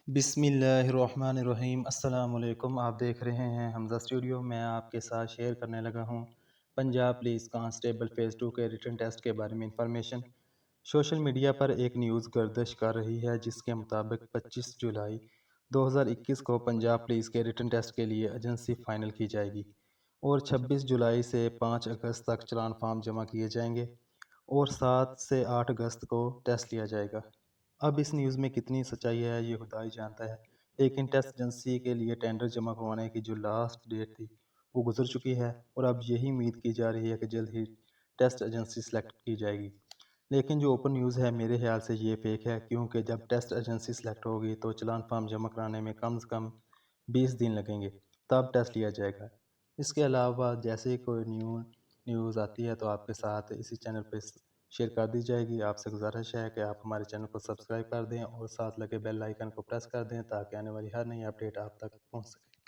बिस्मिल्लाहिर्रहमानिर्रहीम। अस्सलाम वालेकुम। आप देख रहे हैं हमज़ा स्टूडियो। मैं आपके साथ शेयर करने लगा हूँ पंजाब पुलिस कांस्टेबल फ़ेज़ 2 के रिटन टेस्ट के बारे में इंफॉर्मेशन। सोशल मीडिया पर एक न्यूज़ गर्दिश कर रही है जिसके मुताबिक 25 जुलाई 2021 को पंजाब पुलिस के रिटन टेस्ट के लिए एजेंसी फ़ाइनल की जाएगी और 26 जुलाई से 5 अगस्त तक चलान फॉर्म जमा किए जाएंगे और 7 से 8 अगस्त को टेस्ट लिया जाएगा। अब इस न्यूज़ में कितनी सच्चाई है ये खुदा ही जानता है, लेकिन टेस्ट एजेंसी के लिए टेंडर जमा करवाने की जो लास्ट डेट थी वो गुजर चुकी है और अब यही उम्मीद की जा रही है कि जल्द ही टेस्ट एजेंसी सेलेक्ट की जाएगी। लेकिन जो ओपन न्यूज़ है मेरे ख्याल से ये फेक है, क्योंकि जब टेस्ट एजेंसी सेलेक्ट होगी तो चलान फॉर्म जमा कराने में कम से कम 20 दिन लगेंगे, तब टेस्ट लिया जाएगा। इसके अलावा जैसे ही कोई न्यूज़ आती है तो आपके साथ इसी चैनल पर शेयर कर दी जाएगी। आपसे गुजारिश है कि आप हमारे चैनल को सब्सक्राइब कर दें और साथ लगे बेल आइकन को प्रेस कर दें ताकि आने वाली हर नई अपडेट आप तक पहुंच सके।